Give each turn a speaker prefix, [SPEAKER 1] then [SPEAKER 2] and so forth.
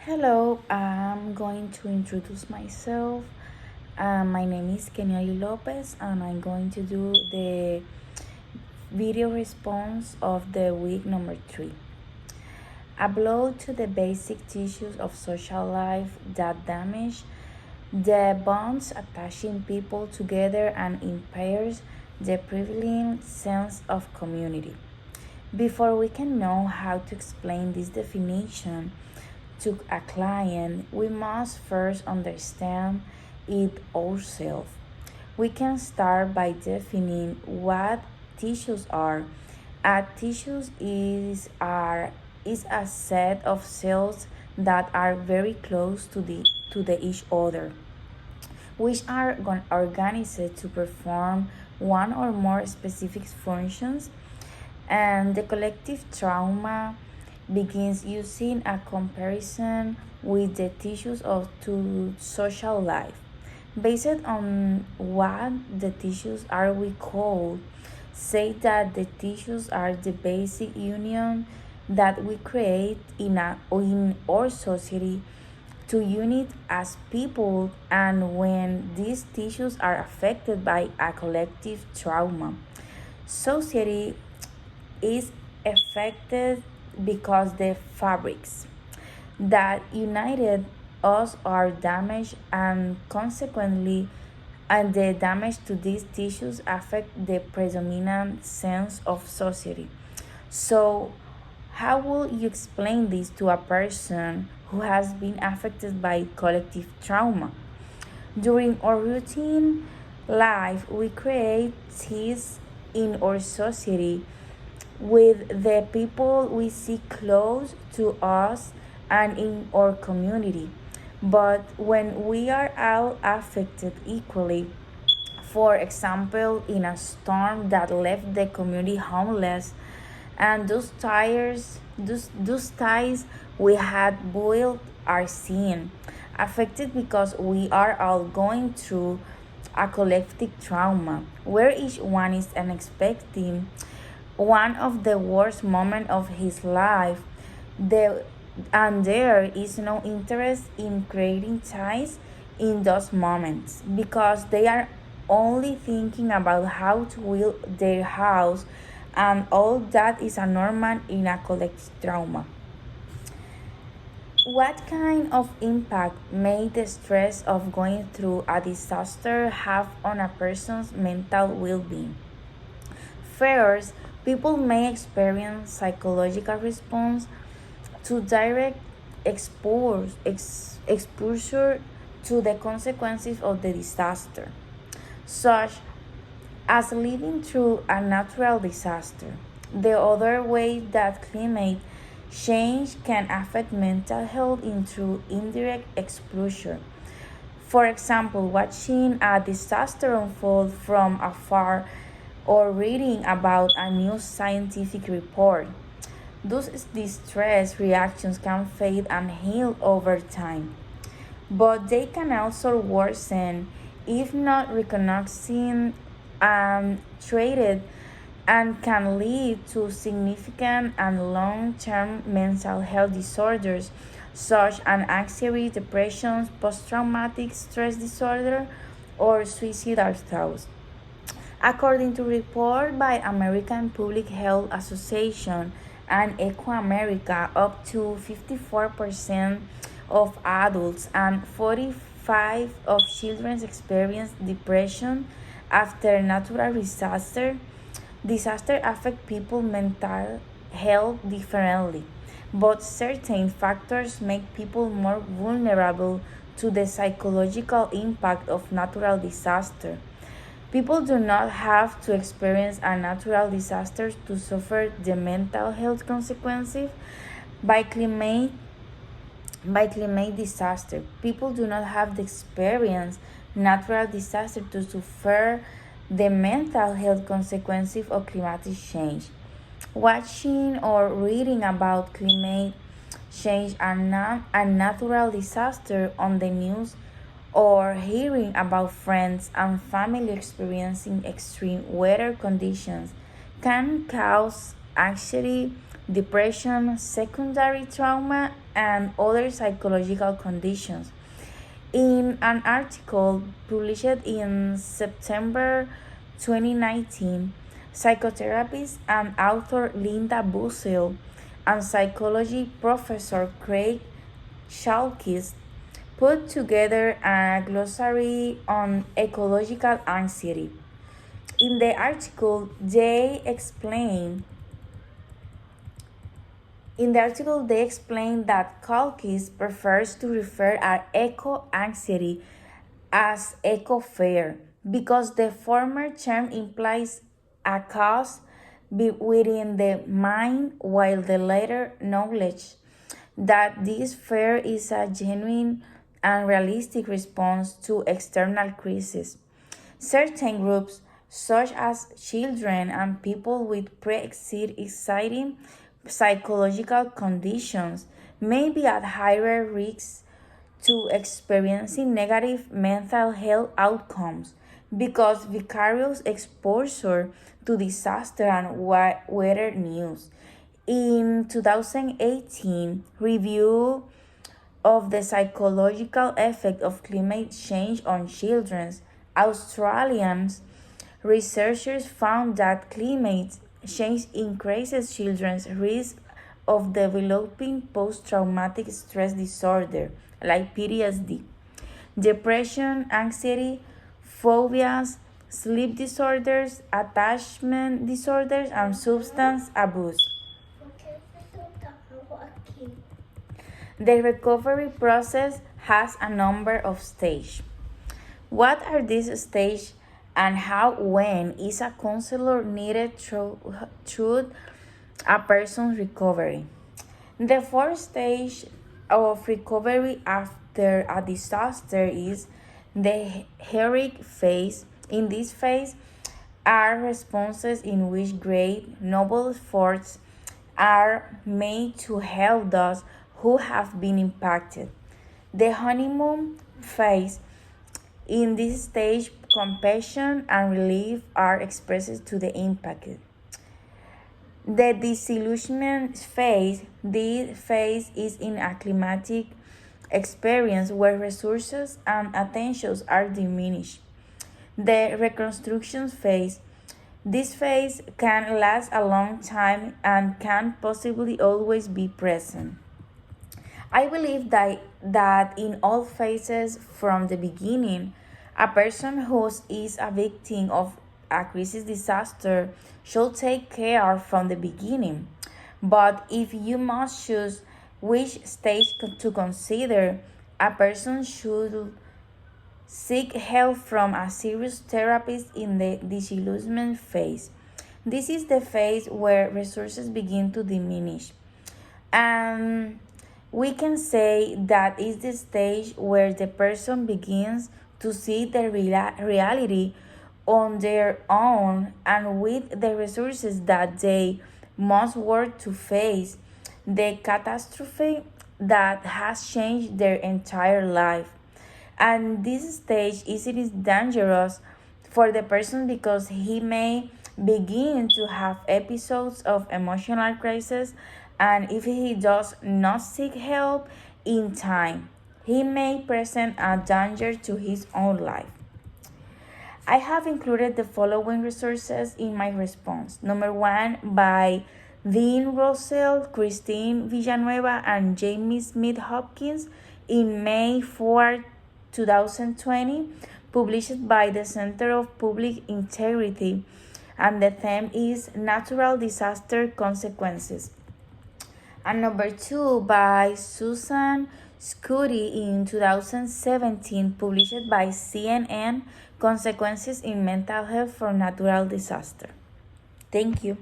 [SPEAKER 1] Hello, I'm going to introduce myself. My name is Keniali Lopez, and I'm going to do the video response of the week number 3. A blow to the basic tissues of social life that damage the bonds attaching people together and impairs the prevailing sense of community. Before we can know how to explain this definition to a client, we must first understand it ourselves. We can start by defining what tissues are. A tissues is a set of cells that are very close to the each other, which are organized to perform one or more specific functions, and the collective trauma begins using a comparison with the tissues of to social life. Based on what the tissues are, we call say that the tissues are the basic union that we create in our society to unite as people, and when these tissues are affected by a collective trauma, society is affected because the fabrics that united us are damaged, and consequently and the damage to these tissues affect the predominant sense of society. So how will you explain this to a person who has been affected by collective trauma? During our routine life, we create ties in our society with the people we see close to us and in our community. But when we are all affected equally, for example, in a storm that left the community homeless, and those ties we had built are seen, affected because we are all going through a collective trauma where each one is unexpecting one of the worst moments of his life. The, and there is no interest in creating ties in those moments because they are only thinking about how to build their house, and all that is a normal in a collective trauma. What kind of impact may the stress of going through a disaster have on a person's mental well-being? First, people may experience psychological response to direct exposure to the consequences of the disaster, such as living through a natural disaster. The other way that climate change can affect mental health is through indirect exposure. For example, watching a disaster unfold from afar or reading about a new scientific report. Those distress reactions can fade and heal over time, but they can also worsen if not recognized and treated, and can lead to significant and long-term mental health disorders such as anxiety, depression, post-traumatic stress disorder, or suicidal thoughts. According to report by American Public Health Association and Eco America, up to 54% of adults and 45% of children experience depression after natural disaster. Disaster affect people mental health differently, but certain factors make people more vulnerable to the psychological impact of natural disaster. People do not have to experience a natural disaster to suffer the mental health consequences by climate disaster. People do not have to experience natural disaster to suffer the mental health consequences of climatic change. Watching or reading about climate change and a natural disaster on the news, or hearing about friends and family experiencing extreme weather conditions can cause anxiety, depression, secondary trauma, and other psychological conditions. In an article published in September 2019, psychotherapist and author Linda Bussell and psychology professor Craig Shalkis put together a glossary on ecological anxiety. In the article, they explain that Kalkis prefers to refer to eco-anxiety as eco-fear because the former term implies a cause within the mind, while the latter acknowledges that this fear is a genuine and realistic response to external crises. Certain groups, such as children and people with pre-existing psychological conditions, may be at higher risk to experiencing negative mental health outcomes because vicarious exposure to disaster and weather news. In 2018, review of the psychological effect of climate change on children, Australian researchers found that climate change increases children's risk of developing post-traumatic stress disorder like PTSD, depression, anxiety, phobias, sleep disorders, attachment disorders, and substance abuse. The recovery process has a number of stages. What are these stages and when is a counselor needed through a person's recovery? The fourth stage of recovery after a disaster is the heroic phase. In this phase are responses in which great noble efforts are made to help those who have been impacted. The honeymoon phase. In this stage, compassion and relief are expressed to the impacted. The disillusionment phase. This phase is in a climatic experience where resources and attentions are diminished. The reconstruction phase. This phase can last a long time and can possibly always be present. I believe that in all phases from the beginning, a person who is a victim of a crisis disaster should take care from the beginning. But if you must choose which stage to consider, a person should seek help from a serious therapist in the disillusionment phase. This is the phase where resources begin to diminish. And we can say that is the stage where the person begins to see the reality on their own and with the resources that they must work to face the catastrophe that has changed their entire life. And this stage is dangerous for the person because he may begin to have episodes of emotional crisis, and if he does not seek help in time, he may present a danger to his own life. I have included the following resources in my response. Number 1, by Dean Russell, Christine Villanueva, and Jamie Smith Hopkins in May 4, 2020, published by the Center of Public Integrity, and the theme is Natural Disaster Consequences. And number 2, by Susan Scuddy in 2017, published by CNN, Consequences in Mental Health from Natural Disaster. Thank you.